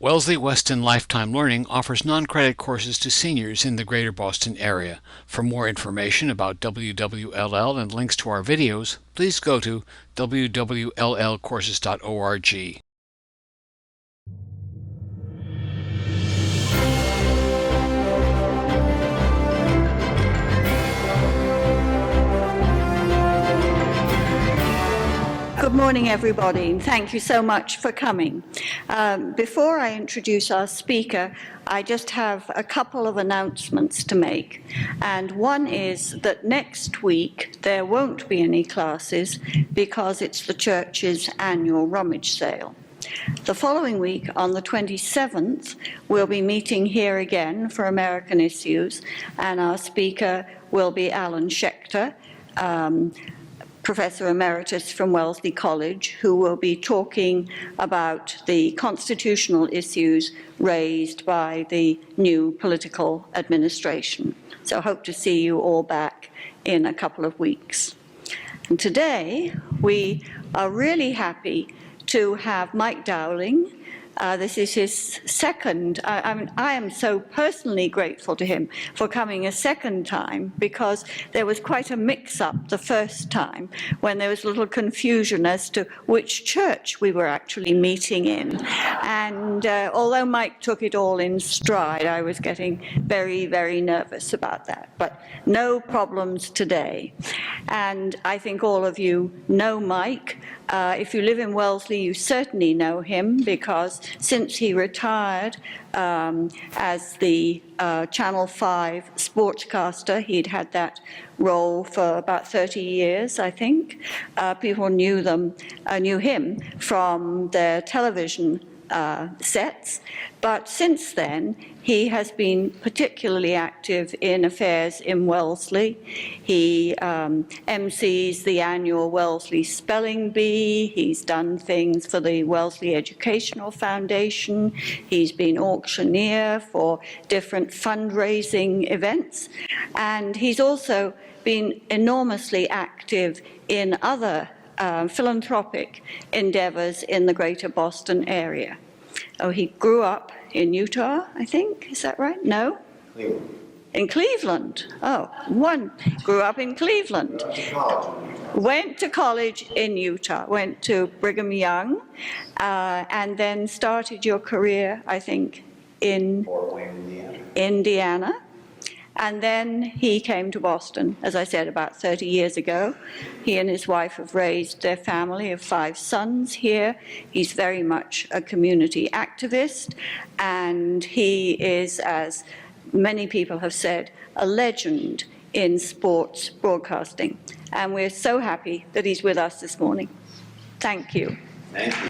Wellesley-Weston Lifetime Learning offers non-credit courses to seniors in the greater Boston area. For more information about WWLL and links to our videos, please go to www.llcourses.org. Good morning, everybody, and thank you so much for coming. Before I introduce our speaker, I just have a couple of announcements to make. And one is that next week there won't be any classes because it's the church's annual rummage sale. The following week, on the 27th, we'll be meeting here again for American Issues, and our speaker will be Alan Schechter, Professor Emeritus from Wellesley College, who will be talking about the constitutional issues raised by the new political administration. So I hope to see you all back in a couple of weeks. And today, we are really happy to have Mike Dowling. This is his second. I am so personally grateful to him for coming a second time, because there was quite a mix-up the first time when there was a little confusion as to which church we were actually meeting in. And although Mike took it all in stride, I was getting very, very nervous about that. But no problems today. And I think all of you know Mike. If you live in Wellesley, you certainly know him, because since he retired as the Channel 5 sportscaster, he'd had that role for about 30 years, I think. People knew him from their television sets, but since then he has been particularly active in affairs in Wellesley. He MCs the annual Wellesley Spelling Bee. He's done things for the Wellesley Educational Foundation. He's been auctioneer for different fundraising events, and he's also been enormously active in other philanthropic endeavors in the greater Boston area. Oh, he grew up in Utah, I think. Is that right? No? Cleveland. In Cleveland. Oh, grew up in Cleveland. Went to college in Utah. Went to Brigham Young, and then started your career, I think, in Fort Wayne, Indiana. And then he came to Boston, as I said, about 30 years ago. He and his wife have raised their family of 5 sons here. He's very much a community activist, and he is, as many people have said, a legend in sports broadcasting. And we're so happy that he's with us this morning. Thank you. Thank you.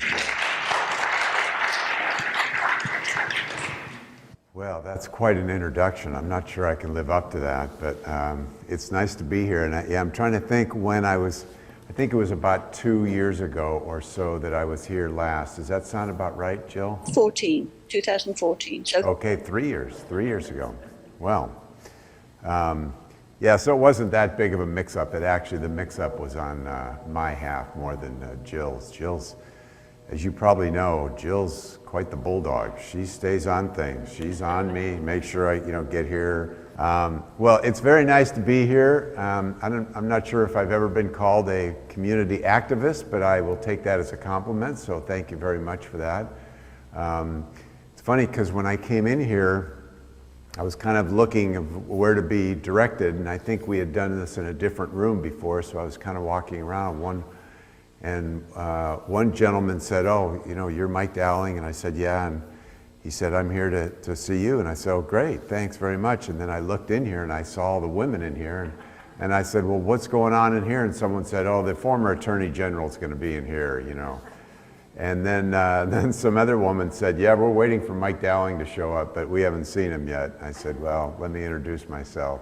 Well, that's quite an introduction. I'm not sure I can live up to that, but it's nice to be here. And I'm trying to think when I think it was about 2 years ago or so that I was here last. Does that sound about right, Jill? 2014. So. Okay, 3 years ago. Well, yeah, so it wasn't that big of a mix-up. The mix-up was on my half more than Jill's. Jill's, as you probably know, Jill's quite the bulldog. She stays on things. She's on me, make sure I get here. Well, it's very nice to be here. I'm not sure if I've ever been called a community activist, but I will take that as a compliment, so thank you very much for that. It's funny because when I came in here, I was kind of looking of where to be directed, and I think we had done this in a different room before, so I was kind of walking around. One gentleman said, "Oh, you're Mike Dowling," and I said, "Yeah," and he said, "I'm here to see you," and I said, "Oh, great, thanks very much." And then I looked in here and I saw all the women in here, and I said, "Well, what's going on in here?" And someone said, "Oh, the former Attorney General's going to be in here, And then some other woman said, "Yeah, we're waiting for Mike Dowling to show up, but we haven't seen him yet." I said, "Well, let me introduce myself."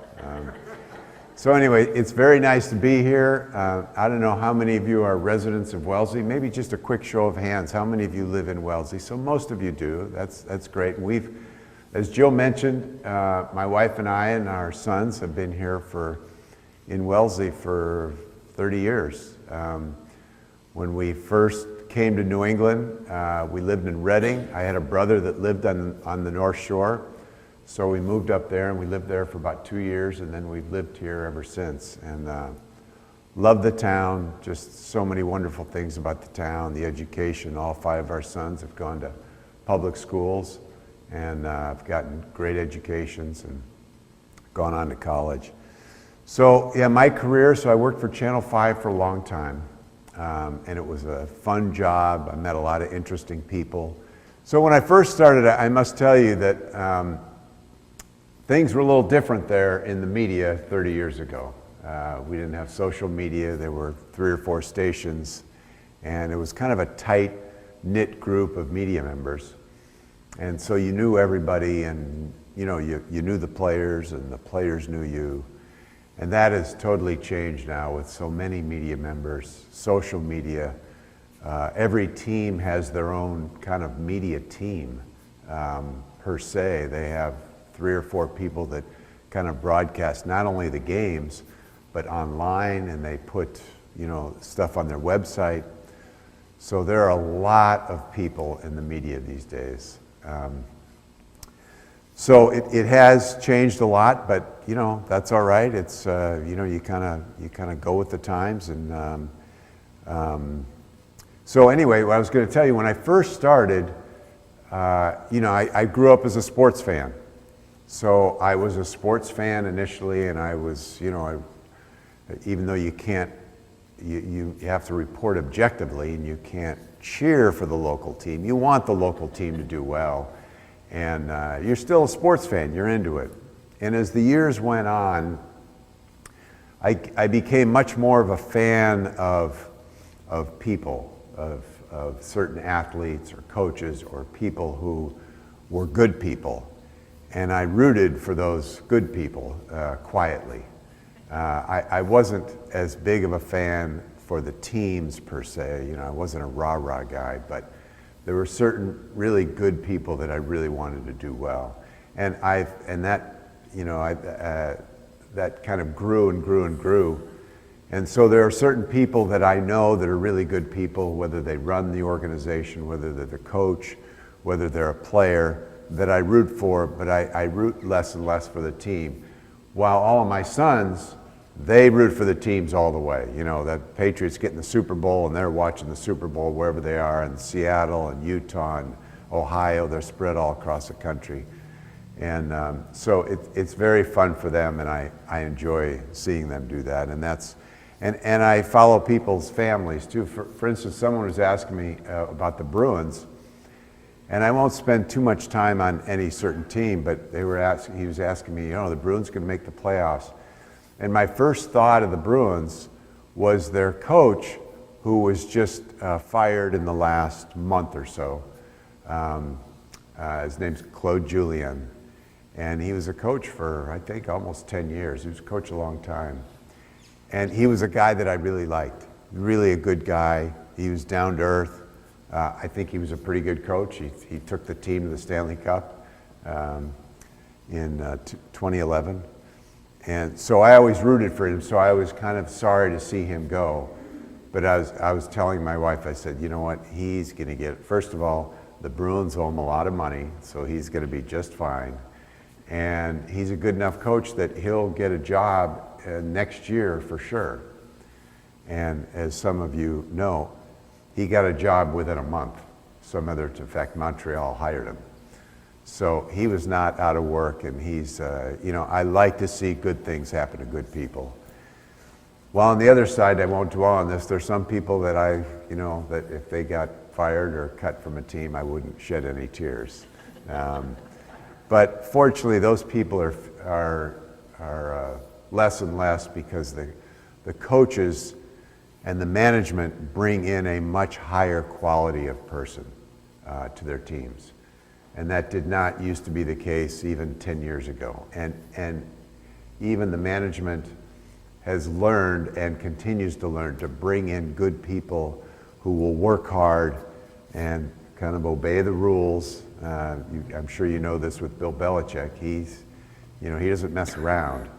So anyway, it's very nice to be here. I don't know how many of you are residents of Wellesley. Maybe just a quick show of hands. How many of you live in Wellesley? So most of you do. That's great. We've, as Jill mentioned, my wife and I and our sons have been here in Wellesley for 30 years. When we first came to New England, we lived in Reading. I had a brother that lived on the North Shore. So we moved up there and we lived there for about 2 years, and then we've lived here ever since. And love the town, just so many wonderful things about the town, the education. All 5 of our sons have gone to public schools and have gotten great educations and gone on to college. So yeah, my career, so I worked for Channel 5 for a long time. And it was a fun job. I met a lot of interesting people. So when I first started, I must tell you that things were a little different there in the media 30 years ago. We didn't have social media. There were 3 or 4 stations, and it was kind of a tight-knit group of media members. And so you knew everybody, and you knew the players, and the players knew you. And that has totally changed now with so many media members, social media. Every team has their own kind of media team, per se. They have 3 or 4 people that kind of broadcast not only the games, but online, and they put, stuff on their website. So there are a lot of people in the media these days. So it has changed a lot, but that's all right. It's you kind of go with the times, and so anyway, what I was going to tell you, when I first started, I grew up as a sports fan. So I was a sports fan initially, and I was, even though you can't, you have to report objectively, and you can't cheer for the local team. You want the local team to do well. And you're still a sports fan, you're into it. And as the years went on, I became much more of a fan of people, of certain athletes or coaches or people who were good people. And I rooted for those good people quietly. I wasn't as big of a fan for the teams per se. I wasn't a rah-rah guy, but there were certain really good people that I really wanted to do well, and that kind of grew and grew and grew, and so there are certain people that I know that are really good people, whether they run the organization, whether they're the coach, whether they're a player, that I root for, but I root less and less for the team, while all of my sons, they root for the teams all the way. The Patriots getting the Super Bowl, and they're watching the Super Bowl wherever they are, in Seattle and Utah and Ohio. They're spread all across the country. And so it's very fun for them, and I enjoy seeing them do that. And I follow people's families too. For instance, someone was asking me about the Bruins, and I won't spend too much time on any certain team, but he was asking me, the Bruins can make the playoffs. And my first thought of the Bruins was their coach, who was just fired in the last month or so. His name's Jillian. And he was a coach for, I think, almost 10 years. He was a coach a long time. And he was a guy that I really liked, really a good guy. He was down to earth. I think he was a pretty good coach. He took the team to the Stanley Cup in 2011. And so I always rooted for him, so I was kind of sorry to see him go. But I was telling my wife, I said, you know what, he's going to get, first of all, the Bruins owe him a lot of money, so he's going to be just fine. And he's a good enough coach that he'll get a job next year for sure. And as some of you know, he got a job within a month. In fact, Montreal hired him. So he was not out of work, and he's, I like to see good things happen to good people. While on the other side, I won't dwell on this, there's some people that that if they got fired or cut from a team, I wouldn't shed any tears. But fortunately, those people are less and less because the coaches and the management bring in a much higher quality of person to their teams. And that did not used to be the case even 10 years ago. And even the management has learned and continues to learn to bring in good people who will work hard and kind of obey the rules. I'm sure you know this with Bill Belichick. He doesn't mess around.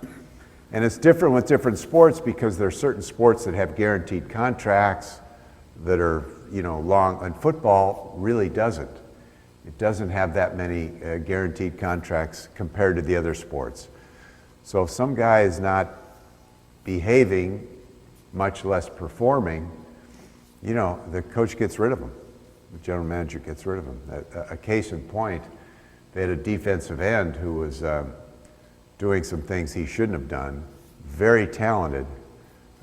And it's different with different sports because there are certain sports that have guaranteed contracts that are, long, and football really doesn't. It doesn't have that many guaranteed contracts compared to the other sports. So if some guy is not behaving, much less performing, the coach gets rid of him. The general manager gets rid of him. A case in point, they had a defensive end who was doing some things he shouldn't have done, very talented,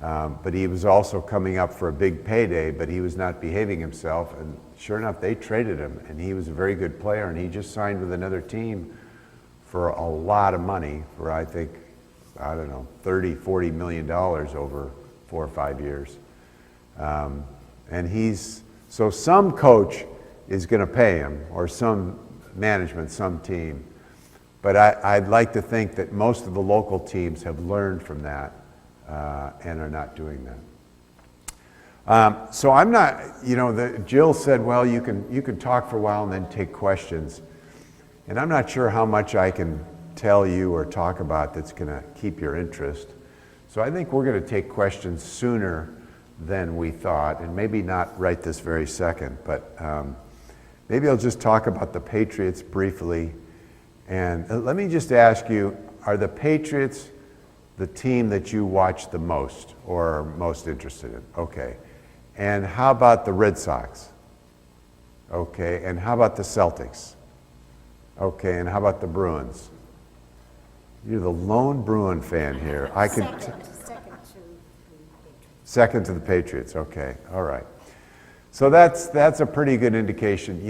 but he was also coming up for a big payday, but he was not behaving himself, and sure enough, they traded him, and he was a very good player, and he just signed with another team for a lot of money, for I think, I don't know, $30–40 million over 4 or 5 years. And so some coach is going to pay him, or some management, some team. But I'd like to think that most of the local teams have learned from that and are not doing that. So I'm not, Jill said, well, you can talk for a while and then take questions. And I'm not sure how much I can tell you or talk about that's going to keep your interest. So I think we're going to take questions sooner than we thought, and maybe not right this very second, but maybe I'll just talk about the Patriots briefly. And let me just ask you, are the Patriots the team that you watch the most or are most interested in? Okay. And how about the Red Sox? Okay. And how about the Celtics? Okay. And how about the Bruins? You're the lone Bruin fan here. Second to the Patriots. Okay. All right. So that's a pretty good indication.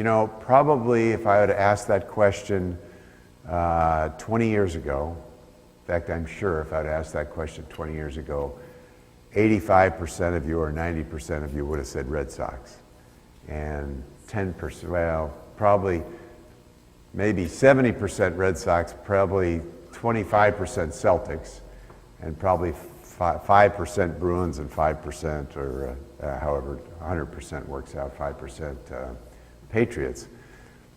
Probably if I had asked that question 20 years ago, in fact, I'm sure if I'd asked that question 20 years ago, 85% of you or 90% of you would have said Red Sox. And 10%, well, probably maybe 70% Red Sox, probably 25% Celtics, and probably 5% Bruins and 5%, or however 100% works out, 5% Patriots.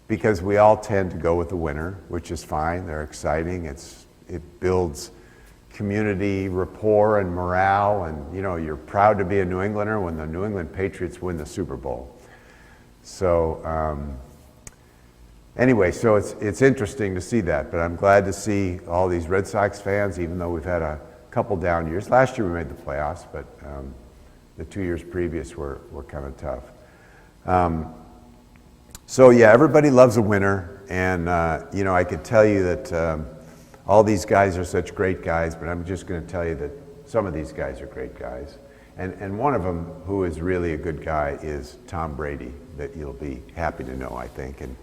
Because we all tend to go with the winner, which is fine. They're exciting. It builds community rapport and morale, and you're proud to be a New Englander when the New England Patriots win the Super Bowl. So anyway, so it's interesting to see that, but I'm glad to see all these Red Sox fans, even though we've had a couple down years. Last year we made the playoffs, but the 2 years previous were kind of tough. So yeah, everybody loves a winner, and I could tell you that all these guys are such great guys, but I'm just going to tell you that some of these guys are great guys. And one of them who is really a good guy is Tom Brady, that you'll be happy to know, I think. And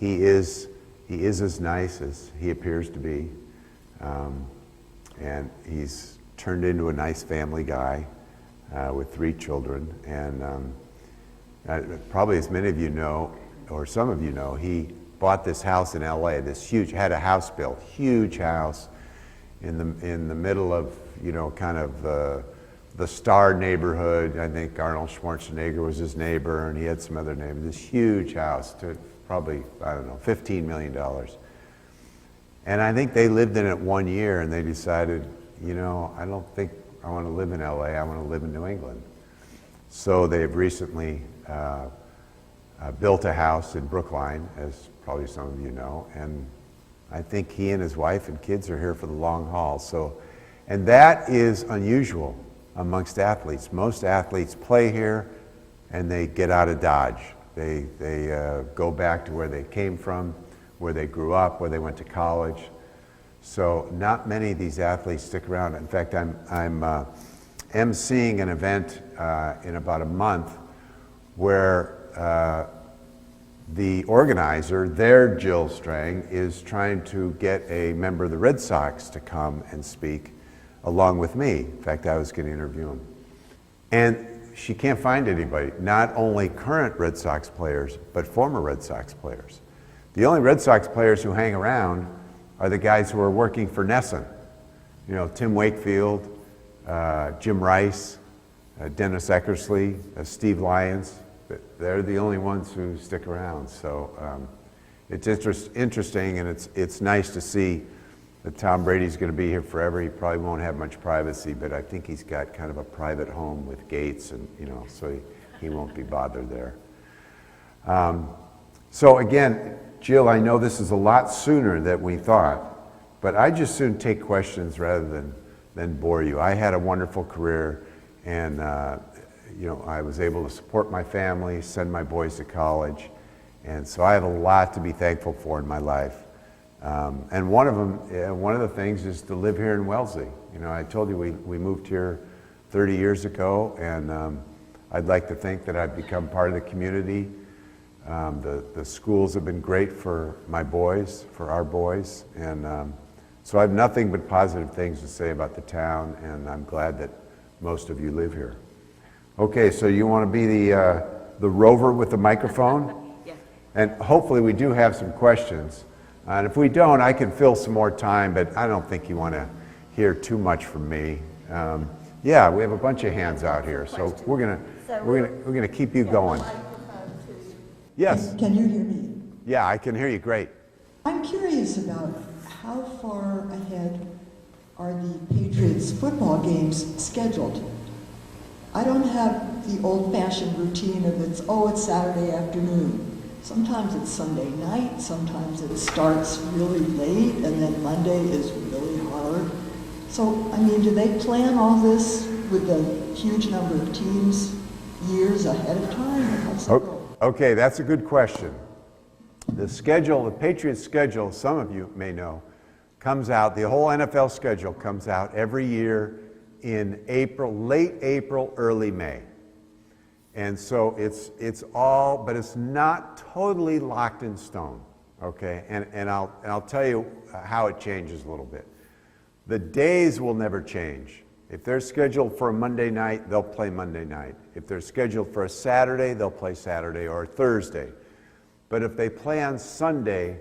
he is as nice as he appears to be. And he's turned into a nice family guy with 3 children. And probably as many of you know, or some of you know, he bought this house in LA, had a house built, huge house in the middle of, kind of the star neighborhood. I think Arnold Schwarzenegger was his neighbor, and he had some other neighbors. This huge house, to probably, I don't know, $15 million. And I think they lived in it 1 year, and they decided, I don't think I want to live in LA, I want to live in New England. So they've recently built a house in Brookline, as probably some of you know, and I think he and his wife and kids are here for the long haul. So, and that is unusual amongst athletes. Most athletes play here and they get out of Dodge. They go back to where they came from, where they grew up, where they went to college. So not many of these athletes stick around. In fact, I'm emceeing an event in about a month where the organizer, their Jill Strang, is trying to get a member of the Red Sox to come and speak along with me. In fact, I was going to interview him. And she can't find anybody, not only current Red Sox players, but former Red Sox players. The only Red Sox players who hang around are the guys who are working for Nesson. Tim Wakefield, Jim Rice, Dennis Eckersley, Steve Lyons. They're the only ones who stick around. So it's interesting, and it's nice to see that Tom Brady's going to be here forever. He probably won't have much privacy, but I think he's got kind of a private home with gates, and so he won't be bothered there. So again, Jill, I know this is a lot sooner than we thought, but I just soon take questions rather than bore you. I had a wonderful career, and I was able to support my family, send my boys to college, and so I have a lot to be thankful for in my life. And one of the things is to live here in Wellesley. I told you we moved here 30 years ago, and I'd like to think that I've become part of the community. The schools have been great for my boys, for our boys, and so I have nothing but positive things to say about the town, and I'm glad that most of you live here. Okay, so you want to be the rover with the microphone? Yeah. And hopefully we do have some questions. And if we don't, I can fill some more time, but I don't think you want to hear too much from me. Yeah, we have a bunch of hands out here, so we're gonna keep you going. Yes. Can you hear me? Yeah, I can hear you great. I'm curious about how far ahead are the Patriots football games scheduled? I don't have the old-fashioned routine of it's Saturday afternoon. Sometimes it's Sunday night, sometimes it starts really late, and then Monday is really hard. So, do they plan all this with a huge number of teams years ahead of time? Or how's that go? Okay, that's a good question. The schedule, the Patriots schedule, some of you may know, comes out, the whole NFL schedule comes out every year in April, late April, early May. And so it's all, but it's not totally locked in stone, okay? And I'll tell you how it changes a little bit. The days will never change. If they're scheduled for a Monday night, they'll play Monday night. If they're scheduled for a Saturday, they'll play Saturday or Thursday. But if they play on Sunday,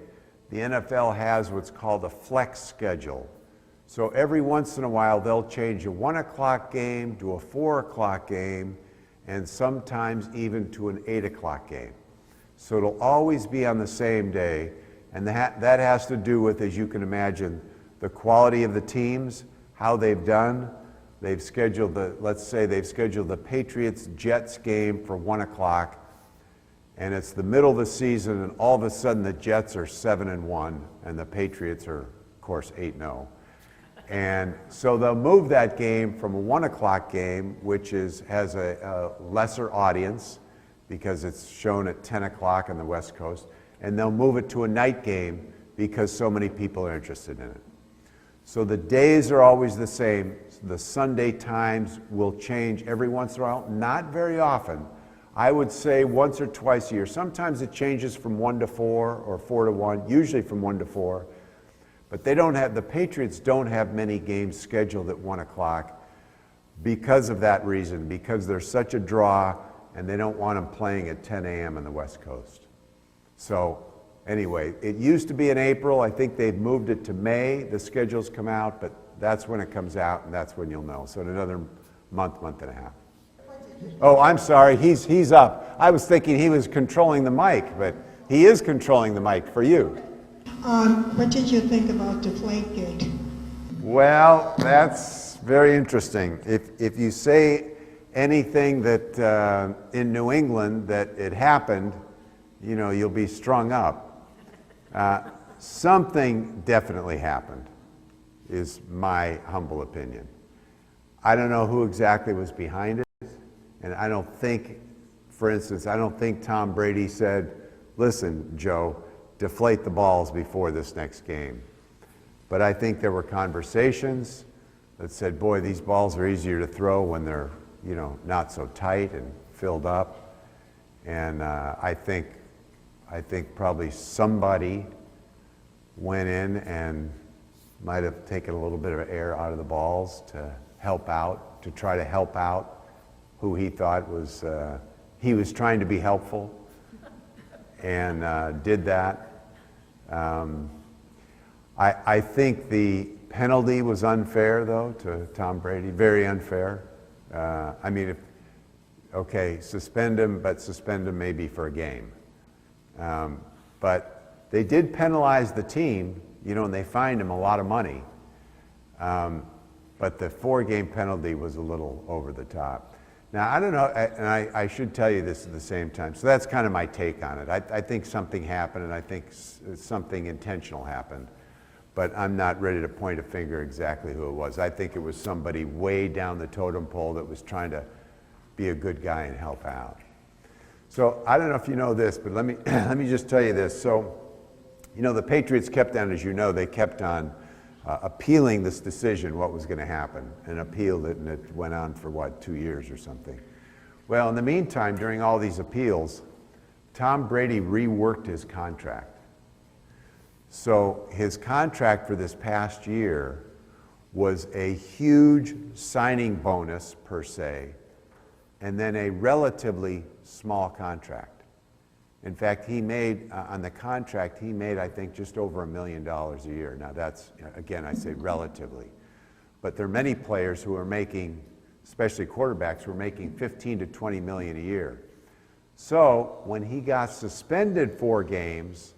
the NFL has what's called a flex schedule. So every once in a while, they'll change a 1 o'clock game to a 4 o'clock game, and sometimes even to an 8 o'clock game. So it'll always be on the same day, and that has to do with, as you can imagine, the quality of the teams, how they've done. They've scheduled let's say they've scheduled the Patriots-Jets game for 1 o'clock, and it's the middle of the season, and all of a sudden the Jets are 7-1, and the Patriots are, of course, 8-0. And so they'll move that game from a 1 o'clock game, which has a lesser audience because it's shown at 10 o'clock on the West Coast, and they'll move it to a night game because so many people are interested in it. So the days are always the same. The Sunday times will change every once in a while, not very often. I would say once or twice a year. Sometimes it changes from 1 to 4 or 4 to 1, usually from 1 to 4. But the Patriots don't have many games scheduled at 1 o'clock because of that reason, because they're such a draw and they don't want them playing at 10 a.m. on the West Coast. So anyway, it used to be in April. I think they've moved it to May. The schedules come out, but that's when it comes out and that's when you'll know. So in another month and a half. Oh, I'm sorry, he's up. I was thinking he was controlling the mic, but he is controlling the mic for you. What did you think about Deflategate? Well, that's very interesting. If you say anything that in New England that it happened, you'll be strung up. Something definitely happened, is my humble opinion. I don't know who exactly was behind it, and I don't think, for instance, I don't think Tom Brady said, listen, Joe, deflate the balls before this next game. But I think there were conversations that said, boy, these balls are easier to throw when they're, not so tight and filled up. And I think probably somebody went in and might have taken a little bit of air out of the balls to try to help out who he thought was, he was trying to be helpful, and did that. I think the penalty was unfair, though, to Tom Brady, very unfair. Suspend him, but suspend him maybe for a game. But they did penalize the team, and they fined him a lot of money. But the 4-game penalty was a little over the top. Now, I don't know, and I should tell you this at the same time. So that's kind of my take on it. I think something happened, and I think something intentional happened. But I'm not ready to point a finger exactly who it was. I think it was somebody way down the totem pole that was trying to be a good guy and help out. So I don't know if you know this, but let me let me just tell you this. So, you know, the Patriots kept on, as you know, they kept on appealing this decision, what was going to happen, and appealed it, and it went on for, what, 2 years or something. Well, in the meantime, during all these appeals, Tom Brady reworked his contract. So his contract for this past year was a huge signing bonus per se, and then a relatively small contract. In fact, he made, on the contract, he made, I think, just over $1 million a year. Now that's, again, I say relatively. But there are many players who are making, especially quarterbacks, who are making 15 to 20 million a year. So when he got suspended 4 games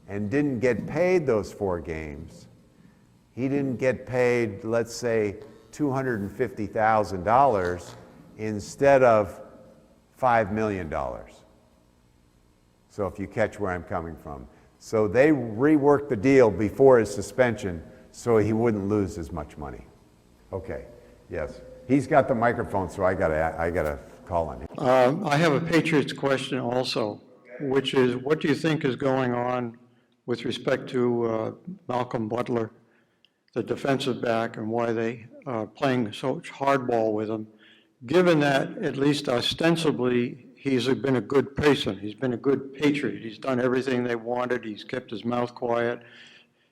and didn't get paid those 4 games, he didn't get paid, let's say, $250,000 instead of $5 million. So if you catch where I'm coming from. So they reworked the deal before his suspension so he wouldn't lose as much money. Okay, yes. He's got the microphone, so I gotta call on him. I have a Patriots question also, which is, what do you think is going on with respect to Malcolm Butler, the defensive back, and why they are playing so much hardball with him, given that, at least ostensibly, he's been a good person. He's been a good Patriot. He's done everything they wanted. He's kept his mouth quiet.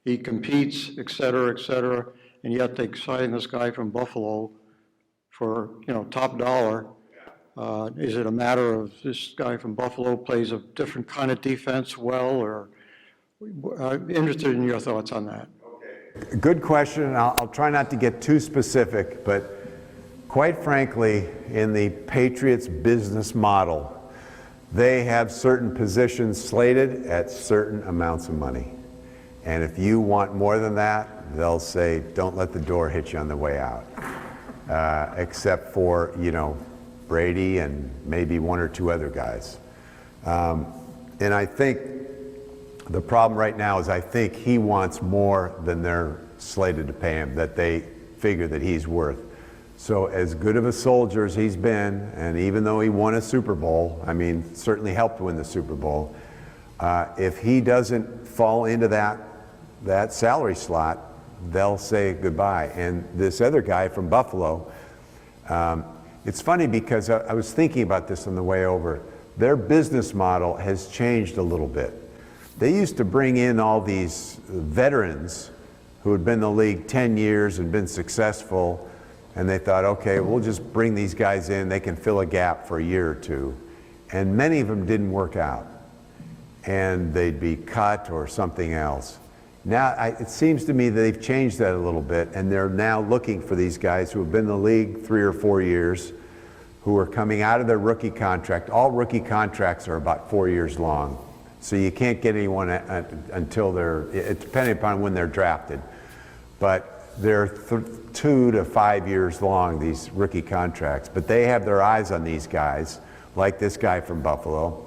He competes, et cetera, and yet they signed this guy from Buffalo for, you know, top dollar. Is it a matter of this guy from Buffalo plays a different kind of defense well, or I'm interested in your thoughts on that. Good question, and I'll try not to get too specific, but quite frankly, in the Patriots business model, they have certain positions slated at certain amounts of money. And if you want more than that, they'll say, don't let the door hit you on the way out. Except for, you know, Brady and maybe 1 or 2 other guys. And I think the problem right now is I think he wants more than they're slated to pay him, that they figure that he's worth. So as good of a soldier as he's been, and even though he won a Super Bowl, I mean, certainly helped win the Super Bowl, if he doesn't fall into that salary slot, they'll say goodbye. And this other guy from Buffalo, it's funny because I was thinking about this on the way over. Their business model has changed a little bit. They used to bring in all these veterans who had been in the league 10 years and been successful, and they thought, okay, we'll just bring these guys in, they can fill a gap for a year or 2. And many of them didn't work out, and they'd be cut or something else. Now, it seems to me that they've changed that a little bit, and they're now looking for these guys who have been in the league 3 or 4 years, who are coming out of their rookie contract. All rookie contracts are about 4 years long, so you can't get anyone until depending upon when they're drafted. But they're 2 to 5 years long, these rookie contracts. But they have their eyes on these guys, like this guy from Buffalo.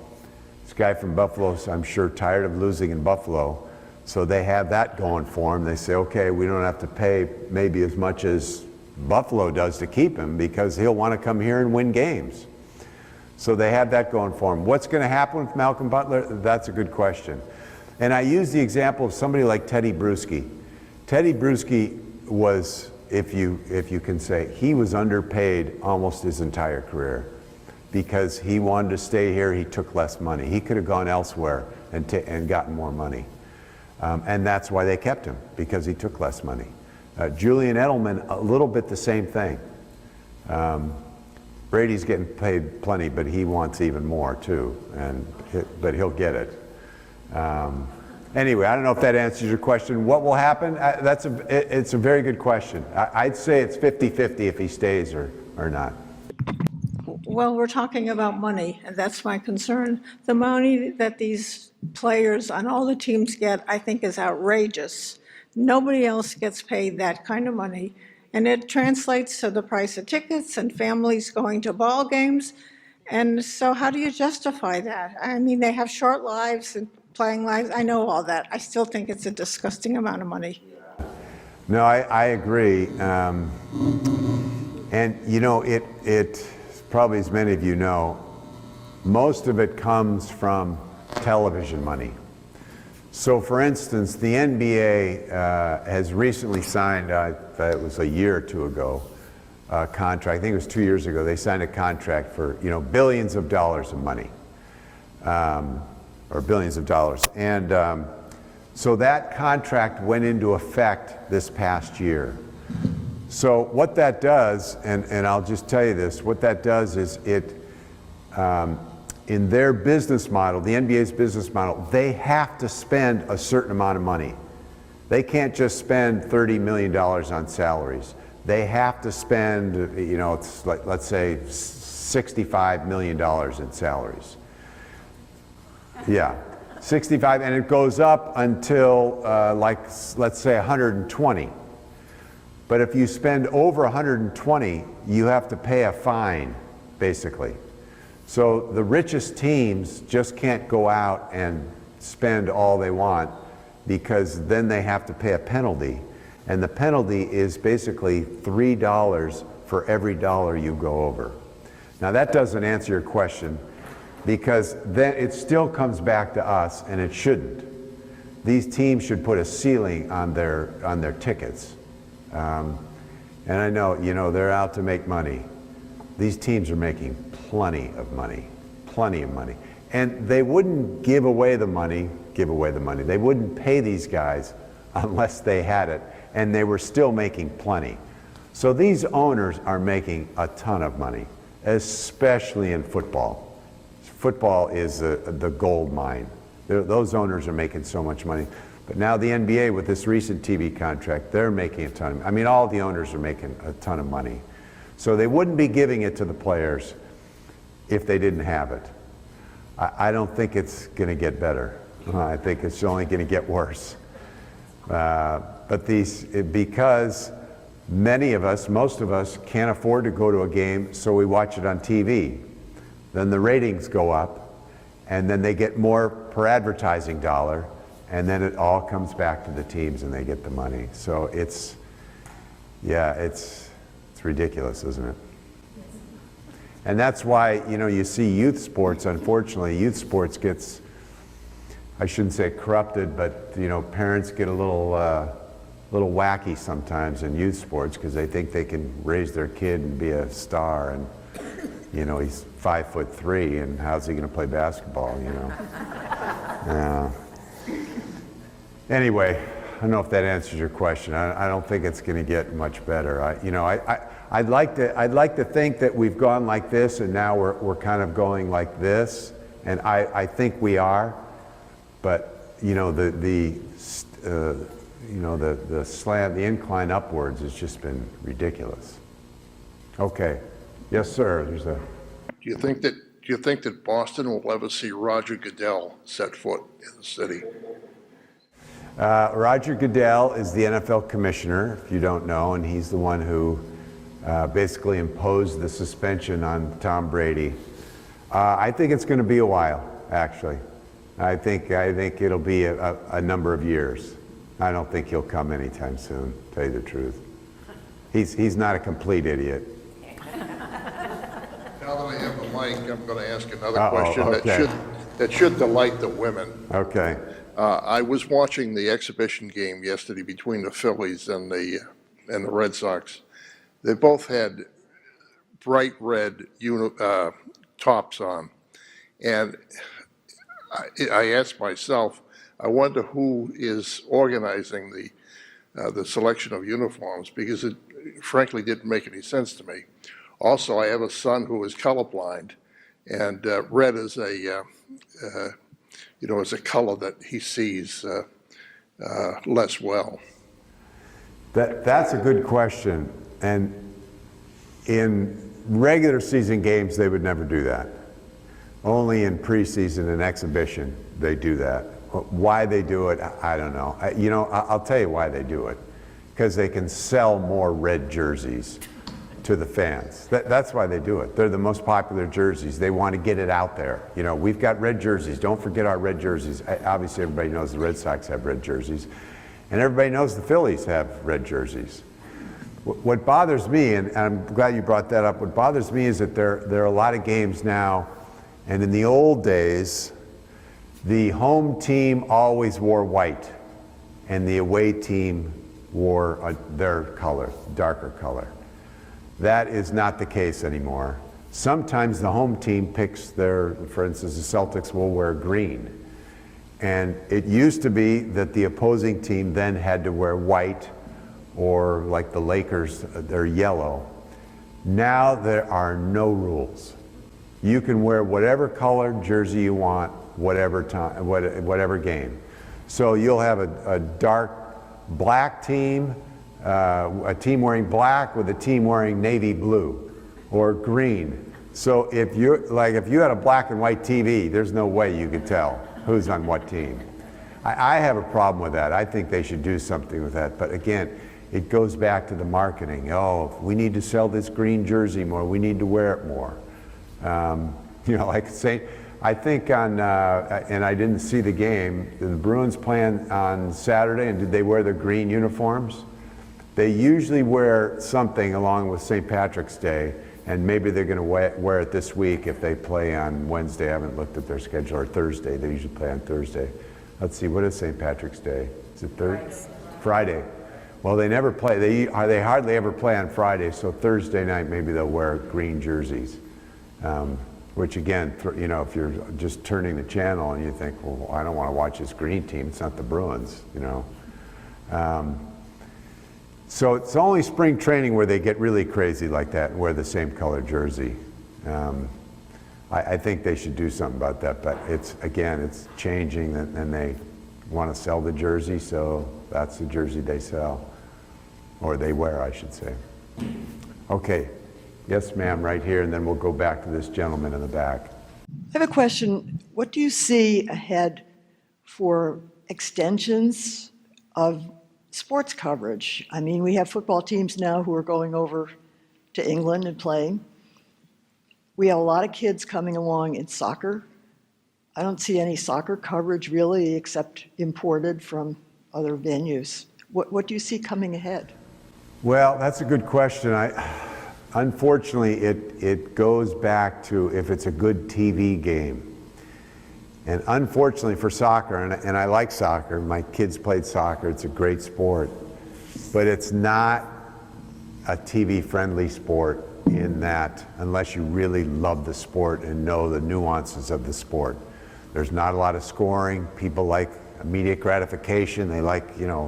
This guy from Buffalo, I'm sure, tired of losing in Buffalo. So they have that going for him. They say, okay, we don't have to pay maybe as much as Buffalo does to keep him, because he'll want to come here and win games. So they have that going for him. What's going to happen with Malcolm Butler? That's a good question. And I use the example of somebody like Teddy Bruschi. Teddy Bruschi was, if you can say, he was underpaid almost his entire career because he wanted to stay here. He took less money. He could have gone elsewhere and gotten more money. And that's why they kept him, because he took less money. Julian Edelman, a little bit the same thing. Brady's getting paid plenty, but he wants even more too, but he'll get it. Anyway, I don't know if that answers your question. What will happen? It's a very good question. I'd say it's 50-50 if he stays or not. Well, we're talking about money, and that's my concern. The money that these players on all the teams get, I think, is outrageous. Nobody else gets paid that kind of money, And it translates to the price of tickets and families going to ball games. And so how do you justify that? I mean, they have short lives and playing lives. I know all that. I still think it's a disgusting amount of money. No, I agree. And you know, it probably, as many of you know, most of it comes from television money. So for instance, the NBA has recently signed, it was a year or two ago, a contract, I think it was 2 years ago, they signed a contract for, you know, billions of dollars of money, or billions of dollars. And so that contract went into effect this past year. So what that does, and I'll just tell you this, what that does is it, in their business model, the NBA's business model, they have to spend a certain amount of money. They can't just spend $30 million on salaries. They have to spend, you know, it's like, let's say $65 million in salaries. Yeah, 65, and it goes up until like, let's say 120. But if you spend over 120, you have to pay a fine, basically. So the richest teams just can't go out and spend all they want, because then they have to pay a penalty. And the penalty is basically $3 for every dollar you go over. Now that doesn't answer your question, because then it still comes back to us, and it shouldn't. These teams should put a ceiling on their tickets. And I know, you know, they're out to make money. These teams are making plenty of money. And they wouldn't give away the money. They wouldn't pay these guys unless they had it, and they were still making plenty. So these owners are making a ton of money, especially in football. Football is the gold mine. Those owners are making so much money. But now the NBA, with this recent TV contract, they're making a ton of, I mean, all the owners are making a ton of money. So they wouldn't be giving it to the players if they didn't have it. I don't think it's going to get better. I think it's only going to get worse. But because many of us, most of us, can't afford to go to a game, so we watch it on TV. Then the ratings go up, and then they get more per advertising dollar, and then it all comes back to the teams and they get the money. So it's ridiculous, isn't it? And that's why, you know, you see youth sports, unfortunately, youth sports gets, I shouldn't say corrupted, but, you know, parents get a little wacky sometimes in youth sports, because they think they can raise their kid and be a star, and, you know, he's 5'3", and how's he going to play basketball, you know? Anyway, I don't know if that answers your question. I don't think it's going to get much better. I'd like to think that we've gone like this, and now we're kind of going like this, and I think we are. But you know, the slant, the incline upwards has just been ridiculous. Okay, yes, sir. Do you think that Boston will ever see Roger Goodell set foot in the city? Roger Goodell is the NFL commissioner, if you don't know, and he's the one who basically imposed the suspension on Tom Brady. I think it's going to be a while, actually. I think it'll be a number of years. I don't think he'll come anytime soon, to tell you the truth. He's not a complete idiot. Now that I have the mic, I'm going to ask another question okay. that should delight the women. Okay. I was watching the exhibition game yesterday between the Phillies and the Red Sox. They both had bright red tops on, and I asked myself, I wonder who is organizing the selection of uniforms, because it frankly didn't make any sense to me. Also, I have a son who is colorblind, and red is is a color that he sees less well. That's a good question. And in regular season games, they would never do that. Only in preseason and exhibition, they do that. Why they do it, I don't know. I'll tell you why they do it. because they can sell more red jerseys to the fans. That's why they do it. They're the most popular jerseys. They want to get it out there. You know, we've got red jerseys. Don't forget our red jerseys. Obviously, everybody knows the Red Sox have red jerseys, and everybody knows the Phillies have red jerseys. What bothers me, and I'm glad you brought that up, what bothers me is that there are a lot of games now, and in the old days, the home team always wore white, and the away team wore their color, darker color. That is not the case anymore. Sometimes the home team picks their, for instance, the Celtics will wear green. And it used to be that the opposing team then had to wear white, or like the Lakers, they're yellow. Now there are no rules. You can wear whatever color jersey you want, whatever time, whatever game. So you'll have a dark black team, a team wearing black with a team wearing navy blue or green. So if you had a black and white TV, there's no way you could tell who's on what team. I have a problem with that. I think they should do something with that. But again, it goes back to the marketing. Oh, we need to sell this green jersey more. We need to wear it more. You know, like say, I think on, and I didn't see the game, the Bruins playing on Saturday, and did they wear their green uniforms? They usually wear something along with St. Patrick's Day, and maybe they're going to wear it this week if they play on Wednesday. I haven't looked at their schedule, or Thursday. They usually play on Thursday. Let's see, what is St. Patrick's Day? Is it Thursday? Friday. Well, they never play. They hardly ever play on Friday, so Thursday night maybe they'll wear green jerseys. Which again, you know, if you're just turning the channel and you think, well, I don't want to watch this green team, it's not the Bruins, you know. So it's only spring training where they get really crazy like that and wear the same color jersey. I think they should do something about that, but it's changing, and they want to sell the jersey, so that's the jersey they sell, or they wear, I should say. Okay. Yes, ma'am, right here, and then we'll go back to this gentleman in the back. I have a question. What do you see ahead for extensions of sports coverage? I mean, we have football teams now who are going over to England and playing. We have a lot of kids coming along in soccer. I don't see any soccer coverage really, except imported from other venues. What do you see coming ahead? Well, that's a good question. Unfortunately, it goes back to if it's a good TV game. And unfortunately for soccer, and I like soccer, my kids played soccer, it's a great sport, but it's not a TV-friendly sport in that, unless you really love the sport and know the nuances of the sport. There's not a lot of scoring. People like immediate gratification. They like, you know,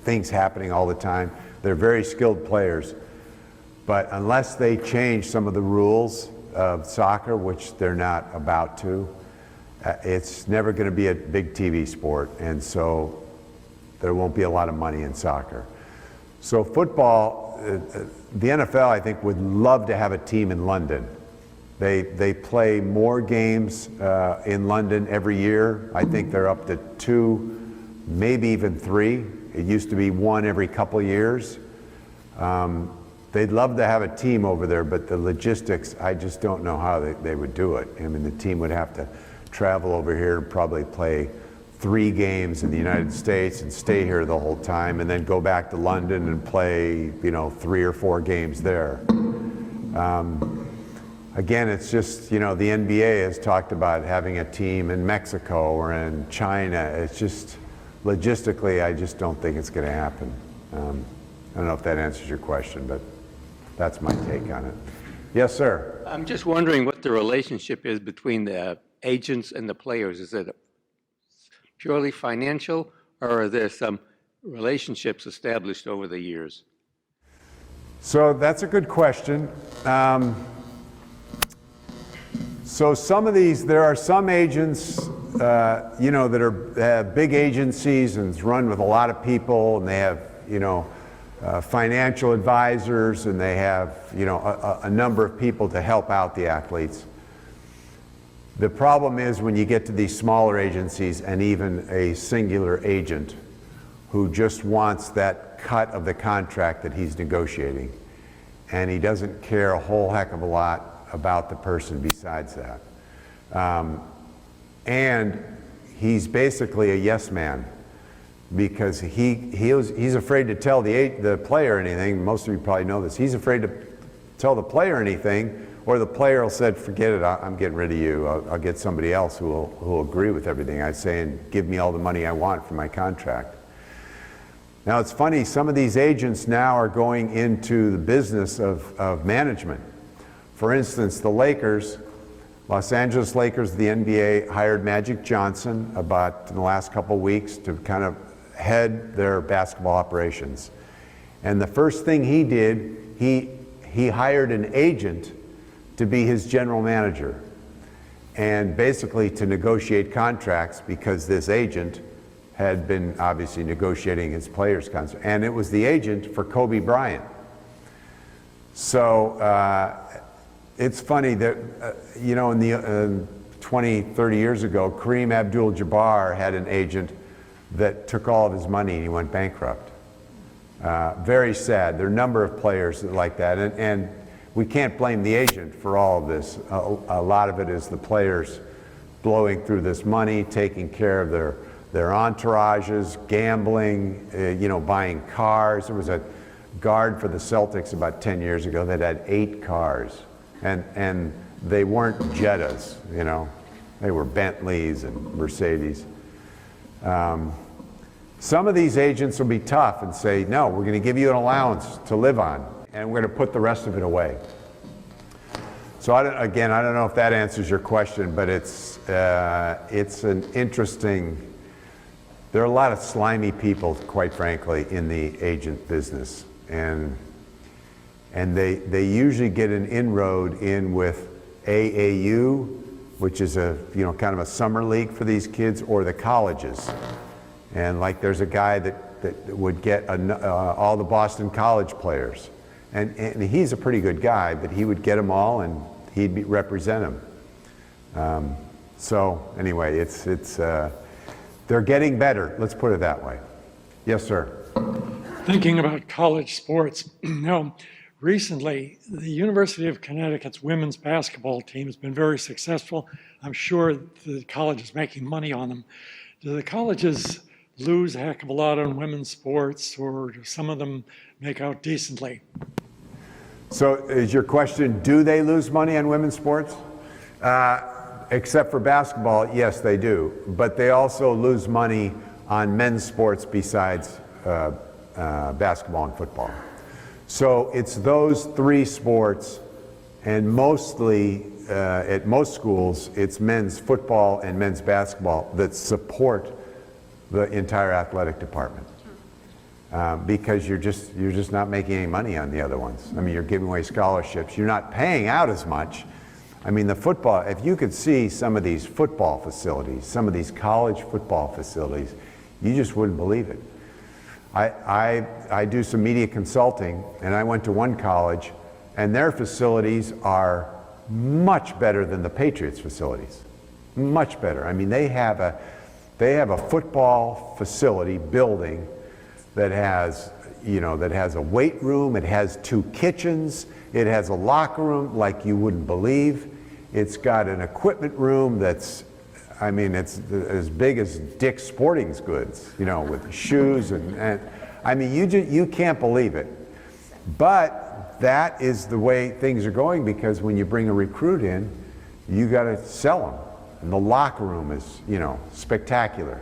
things happening all the time. They're very skilled players. But unless they change some of the rules of soccer, which they're not about to, it's never going to be a big TV sport. And so there won't be a lot of money in soccer. So football, the NFL, I think, would love to have a team in London. They play more games in London every year. I think they're up to 2, maybe even 3. It used to be 1 every couple years. They'd love to have a team over there, but the logistics, I just don't know how they would do it. I mean, the team would have to travel over here and probably play 3 games in the United States and stay here the whole time, and then go back to London and play, you know, 3 or 4 games there. Again, it's just, you know, the NBA has talked about having a team in Mexico or in China. It's just, logistically, I just don't think it's going to happen. I don't know if that answers your question, but that's my take on it. Yes, sir. I'm just wondering what the relationship is between the agents and the players. Is it purely financial, or are there some relationships established over the years? So that's a good question. So some of these, there are some agents, you know, that have big agencies and it's run with a lot of people, and they have, you know, financial advisors, and they have, you know, a number of people to help out the athletes. The problem is when you get to these smaller agencies and even a singular agent who just wants that cut of the contract that he's negotiating. And he doesn't care a whole heck of a lot about the person besides that. And he's basically a yes man, because he's afraid to tell the player anything. Most of you probably know this. He's afraid to tell the player anything, or the player will say, forget it, I'm getting rid of you. I'll get somebody else who will agree with everything I say and give me all the money I want for my contract. Now it's funny, some of these agents now are going into the business of management. For instance, the Lakers, Los Angeles Lakers, the NBA hired Magic Johnson about in the last couple of weeks to kind of head their basketball operations. And the first thing he did, he hired an agent to be his general manager, and basically to negotiate contracts, because this agent had been obviously negotiating his players' contracts, and it was the agent for Kobe Bryant. So it's funny that, you know, in the 20, 30 years ago, Kareem Abdul-Jabbar had an agent that took all of his money and he went bankrupt. Very sad. There are a number of players like that, and we can't blame the agent for all of this. A lot of it is the players blowing through this money, taking care of their entourages, gambling, you know, buying cars. There was a guard for the Celtics about 10 years ago that had 8 cars, and they weren't Jettas, you know, they were Bentleys and Mercedes. Some of these agents will be tough and say, no, we're going to give you an allowance to live on, and we're going to put the rest of it away. So I don't know if that answers your question, but it's an interesting. There are a lot of slimy people, quite frankly, in the agent business, and they usually get an inroad in with AAU, which is kind of a summer league for these kids, or the colleges. And like there's a guy that would get all the Boston College players, and he's a pretty good guy, but he would get them all and he'd represent them. So anyway, they're getting better, let's put it that way. Yes, sir. Thinking about college sports, recently the University of Connecticut's women's basketball team has been very successful. I'm sure the college is making money on them. Do the colleges lose a heck of a lot on women's sports, or do some of them make out decently? So is your question, do they lose money on women's sports? Except for basketball, yes, they do. But they also lose money on men's sports besides basketball and football. So it's those 3 sports, and mostly at most schools, it's men's football and men's basketball that support the entire athletic department. Because you're just not making any money on the other ones. I mean, you're giving away scholarships. You're not paying out as much. I mean, the football, if you could see some of these football facilities, some of these college football facilities, you just wouldn't believe it. I do some media consulting, and I went to one college, and their facilities are much better than the Patriots' facilities. Much better. I mean, they have a football facility building that has a weight room, it has 2 kitchens, it has a locker room like you wouldn't believe. It's got an equipment room it's as big as Dick's Sporting Goods, with shoes and I mean, you can't believe it. But that is the way things are going, because when you bring a recruit in, you got to sell them. And the locker room is, spectacular.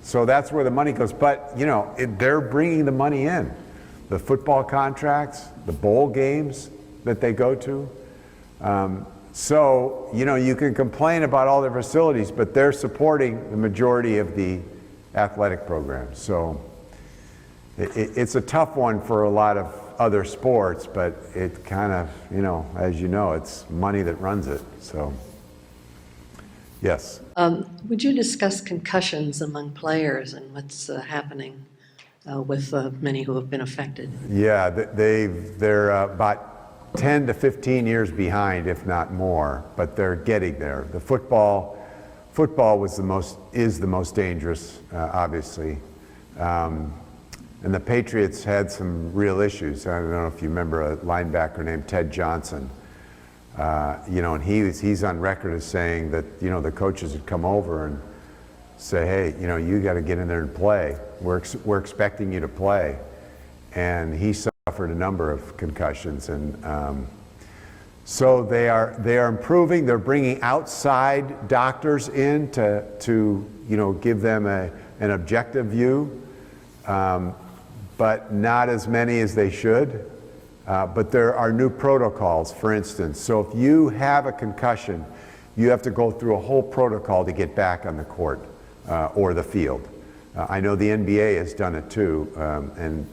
So that's where the money goes. But, they're bringing the money in. The football contracts, the bowl games that they go to. So, you can complain about all their facilities, but they're supporting the majority of the athletic programs. So it's a tough one for a lot of other sports, but it kind of, as you know, it's money that runs it. So, yes. Would you discuss concussions among players and what's happening with many who have been affected? Yeah, they're about 10 to 15 years behind, if not more, but they're getting there. The football is the most dangerous, obviously. And the Patriots had some real issues. I don't know if you remember a linebacker named Ted Johnson. And he's on record as saying that, the coaches would come over and say, hey, you got to get in there and play. We're expecting you to play. And he suffered a number of concussions. And so they are improving. They're bringing outside doctors in to give them an objective view, but not as many as they should. But there are new protocols, for instance. So if you have a concussion, you have to go through a whole protocol to get back on the court or the field. I know the NBA has done it too. And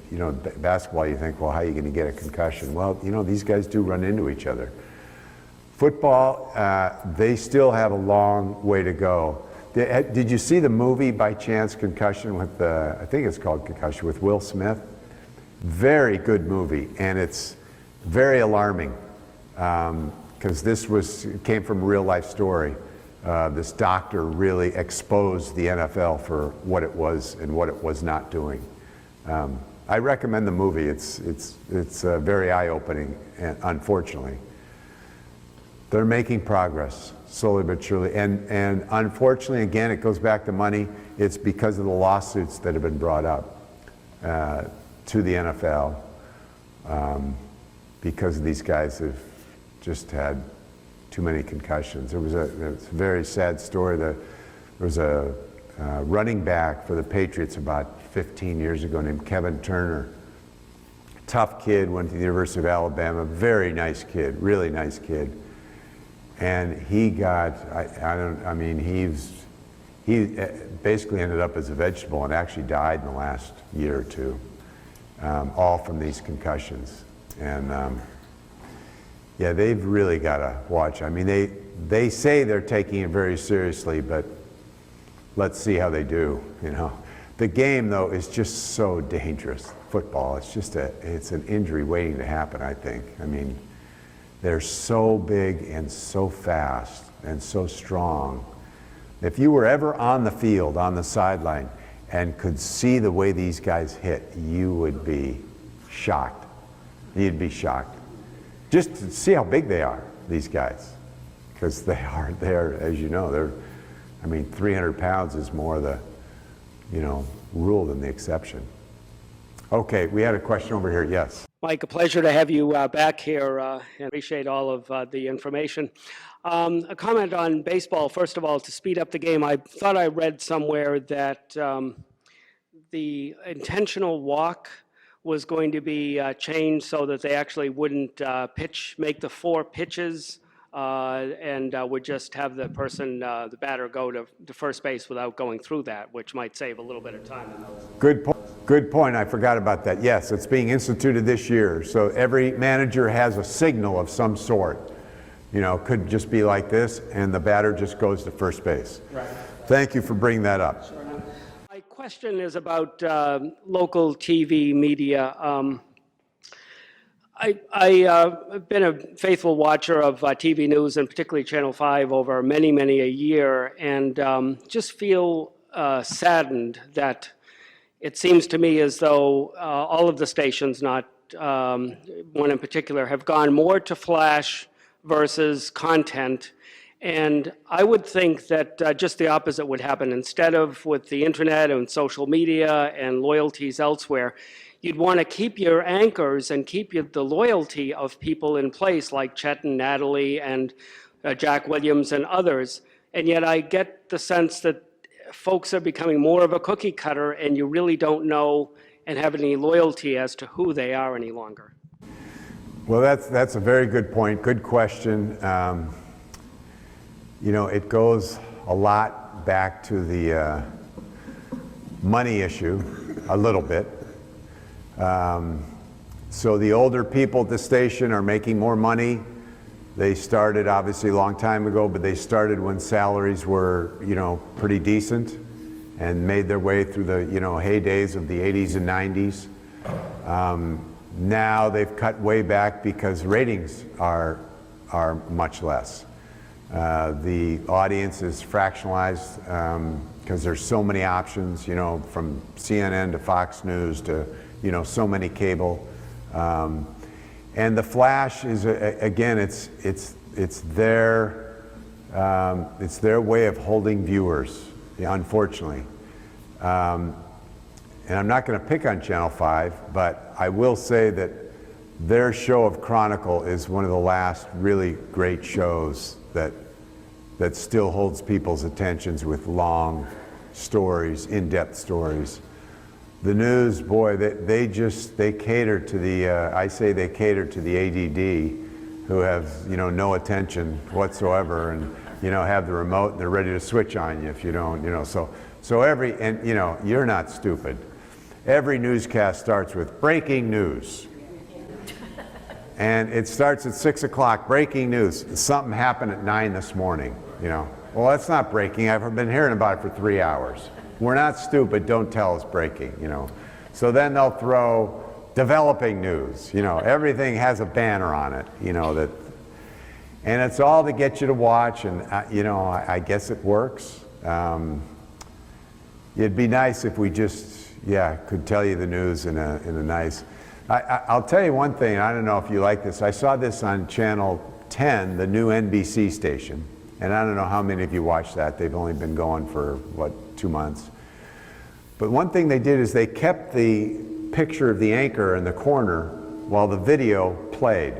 basketball, you think, well, how are you going to get a concussion? Well, these guys do run into each other. Football, they still have a long way to go. Did you see the movie by chance, Concussion, with I think it's called Concussion, with Will Smith? Very good movie, and it's very alarming because it came from a real life story. This doctor really exposed the NFL for what it was and what it was not doing. I recommend the movie. It's very eye-opening, and unfortunately. They're making progress, slowly but surely. And unfortunately, again, it goes back to money. It's because of the lawsuits that have been brought up to the NFL because these guys have just had too many concussions. It was a very sad story. There was a running back for the Patriots about 15 years ago named Kevin Turner. Tough kid, went to the University of Alabama, very nice kid, really nice kid. And he got, he basically ended up as a vegetable and actually died in the last year or two, all from these concussions. And they've really got to watch. I mean, they say they're taking it very seriously, but let's see how they do, The game, though, is just so dangerous. Football, it's an injury waiting to happen, I think. I mean, they're so big and so fast and so strong. If you were ever on the field, on the sideline, and could see the way these guys hit, you would be shocked. You'd be shocked. Just to see how big they are, these guys. Because they're, as you know, 300 pounds is more the, rule than the exception. Okay, we had a question over here, yes. Mike, a pleasure to have you back here and appreciate all of the information. A comment on baseball, first of all, to speed up the game. I thought I read somewhere that the intentional walk was going to be changed so that they actually wouldn't make the 4 pitches and would just have the batter go to first base without going through that, which might save a little bit of time. Good point. I forgot about that. Yes, it's being instituted this year. So every manager has a signal of some sort. Could just be like this, and the batter just goes to first base. Right. Thank you for bringing that up. Sure. My question is about local TV media. I've been a faithful watcher of TV news, and particularly Channel 5, over many, many a year, and just feel saddened that it seems to me as though all of the stations, not one in particular, have gone more to flash versus content. And I would think that just the opposite would happen. Instead of with the internet and social media and loyalties elsewhere, you'd want to keep your anchors and keep the loyalty of people in place like Chet and Natalie and Jack Williams and others. And yet I get the sense that folks are becoming more of a cookie cutter, and you really don't know and have any loyalty as to who they are any longer. Well, that's a very good point. Good question. It goes a lot back to the money issue, a little bit. So the older people at the station are making more money. They started obviously a long time ago, but they started when salaries were, pretty decent, and made their way through the, heydays of the 80s and 90s. Now they've cut way back because ratings are much less. The audience is fractionalized because there's so many options, you know, from CNN to Fox News to, you know, so many cable. And the Flash is, again, it's their way of holding viewers, unfortunately. And I'm not going to pick on Channel 5, but I will say that their show of Chronicle is one of the last really great shows that still holds people's attentions with long stories, in-depth stories. The news, boy, they cater to the, I say they cater to the ADD who have, you know, no attention whatsoever and, you know, have the remote and they're ready to switch on you if you don't, you know. So and, you know, you're not stupid. Every newscast starts with breaking news. And it starts at 6 o'clock, breaking news. Something happened at 9 this morning, you know. Well, that's not breaking. I've been hearing about it for 3 hours. We're not stupid, don't tell us breaking, you know. So then they'll throw developing news, you know. Everything has a banner on it, you know, that, and it's all to get you to watch, and, you know, I guess it works. It'd be nice if we just, yeah, could tell you the news in a nice, I'll tell you one thing, I don't know if you like this. I saw this on Channel 10, the new NBC station, and I don't know how many of you watch that. They've only been going for, what, 2 months. But one thing they did is they kept the picture of the anchor in the corner while the video played.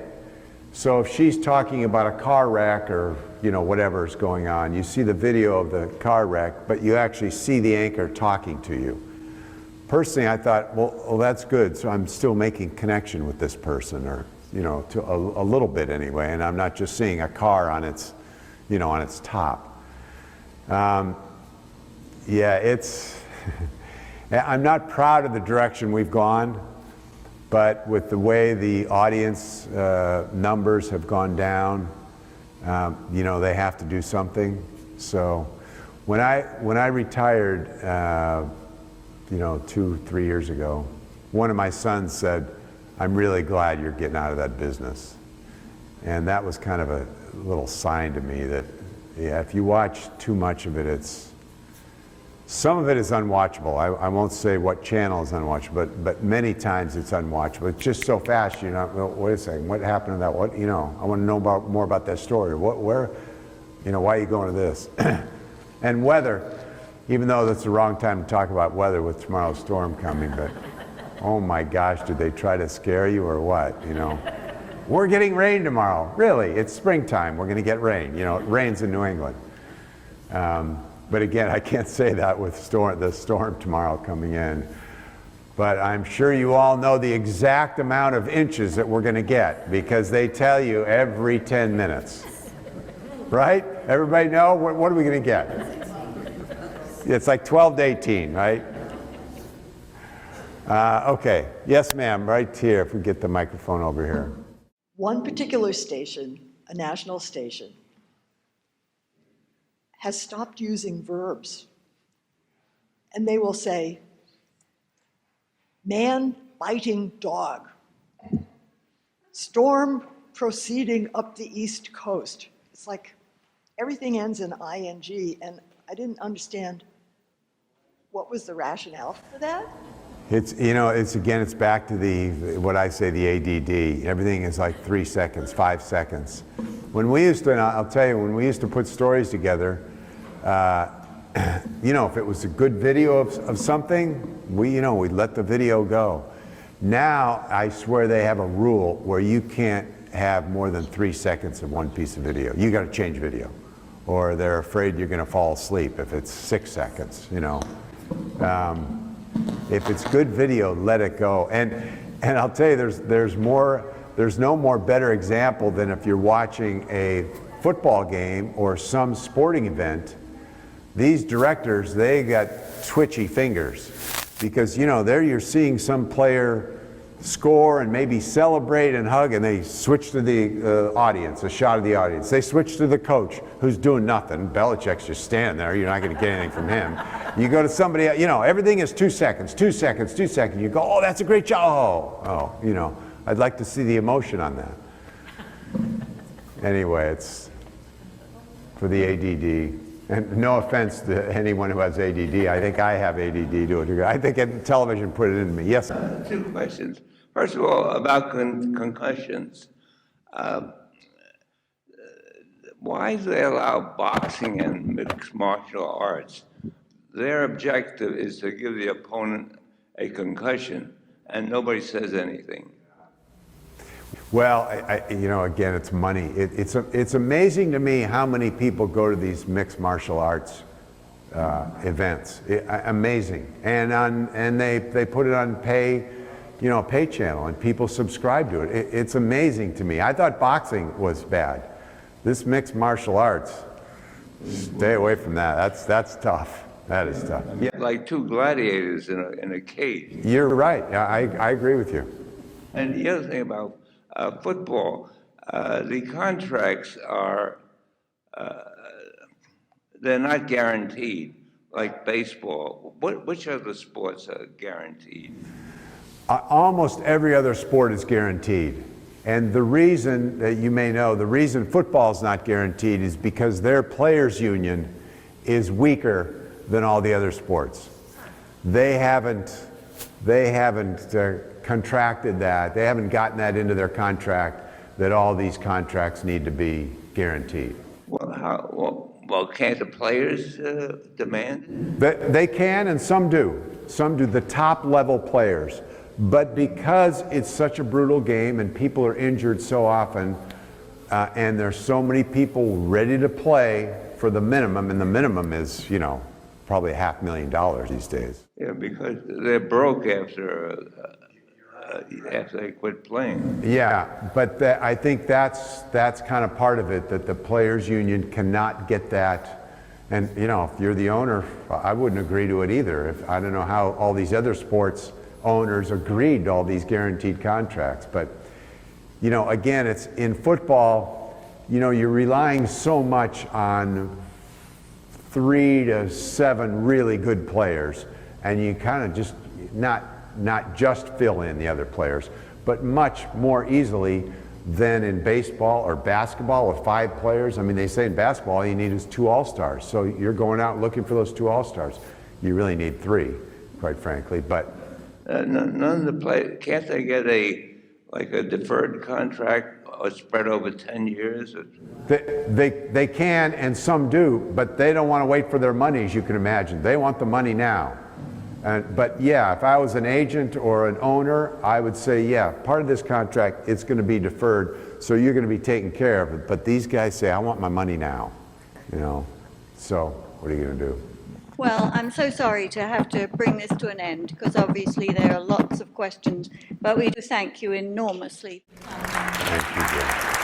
So if she's talking about a car wreck or, you know, whatever's going on, you see the video of the car wreck, but you actually see the anchor talking to you. Personally, I thought, well, that's good. So I'm still making connection with this person, or, you know, to a little bit anyway, and I'm not just seeing a car on its, you know, on its top. Yeah, it's, I'm not proud of the direction we've gone, but with the way the audience numbers have gone down, you know, they have to do something. So when I retired, you know, 2-3 years ago, one of my sons said, "I'm really glad you're getting out of that business." And that was kind of a little sign to me that, yeah, if you watch too much of it, some of it is unwatchable. I won't say what channel is unwatchable, but many times it's unwatchable. It's just so fast, you're not, well, wait a second, what happened to that? What, you know, I want to know more about that story. Where, you know, why are you going to this? And weather, even though that's the wrong time to talk about weather with tomorrow's storm coming, but oh my gosh, did they try to scare you or what, you know? We're getting rain tomorrow. Really, it's springtime, we're going to get rain. You know, it rains in New England. But again, I can't say that with the storm tomorrow coming in. But I'm sure you all know the exact amount of inches that we're going to get, because they tell you every 10 minutes. Right? Everybody know? What are we going to get? It's like 12 to 18, right? Okay. Yes, ma'am, right here, if we get the microphone over here. One particular station, a national station, has stopped using verbs. And they will say, man biting dog, storm proceeding up the East Coast. It's like everything ends in ing, and I didn't understand what was the rationale for that. It's, you know, it's back to what I say, the ADD. Everything is like 3 seconds, 5 seconds. When we used to, and I'll tell you, when we used to put stories together, you know, if it was a good video of something, we'd let the video go. Now, I swear they have a rule where you can't have more than 3 seconds of one piece of video. You got to change video, or they're afraid you're going to fall asleep if it's 6 seconds, you know. If it's good video, let it go. And I'll tell you, there's no more better example than if you're watching a football game or some sporting event. These directors, they got twitchy fingers, because, you know, there you're seeing some player score and maybe celebrate and hug, and they switch to the audience, a shot of the audience. They switch to the coach who's doing nothing. Belichick's just standing there. You're not going to get anything from him. You go to somebody, you know, everything is 2 seconds, 2 seconds, 2 seconds. You go, oh, that's a great job. Oh, you know, I'd like to see the emotion on that. Anyway, for the ADD. And no offense to anyone who has ADD, I think I have ADD to a degree. I think television put it into me. Yes? Two questions. First of all, about concussions. Why do they allow boxing and mixed martial arts? Their objective is to give the opponent a concussion, and nobody says anything. Well, you know, again, it's money. It's amazing to me how many people go to these mixed martial arts events. Amazing, and they put it on pay channel, and people subscribe to it. It's amazing to me. I thought boxing was bad. This mixed martial arts, stay away from that. That's tough. That is tough. Yeah, like two gladiators in a cage. You're right. I agree with you. And the other thing about football, the contracts are, they're not guaranteed, like baseball. Which other sports are guaranteed? Almost every other sport is guaranteed. And the reason that you may know, the reason football is not guaranteed is because their players' union is weaker than all the other sports. They haven't contracted that. They haven't gotten that into their contract, that all these contracts need to be guaranteed. Well, can't the players demand? They can, and some do. Some do, the top level players. But because it's such a brutal game and people are injured so often, and there's so many people ready to play for the minimum, and the minimum is, probably $500,000 these days. Yeah, because they're broke after they quit playing. Yeah, but I think that's kind of part of it, that the players' union cannot get that. And if you're the owner, I wouldn't agree to it either. I don't know how all these other sports owners agreed to all these guaranteed contracts. But again, it's in football, you're relying so much on 3 to 7 really good players, and you kind of just not just fill in the other players, but much more easily than in baseball or basketball with 5 players. I mean, they say in basketball all you need is 2 all-stars. So you're going out looking for those 2 all-stars. You really need 3, quite frankly. But none of the players, can't they get a deferred contract or spread over 10 years? They can, and some do, but they don't want to wait for their money, as you can imagine. They want the money now. But yeah, if I was an agent or an owner, I would say, yeah, part of this contract, it's going to be deferred, so you're going to be taken care of it. But these guys say, I want my money now, So what are you going to do? Well, I'm so sorry to have to bring this to an end, because obviously there are lots of questions, but we do thank you enormously. Thank you, Jim.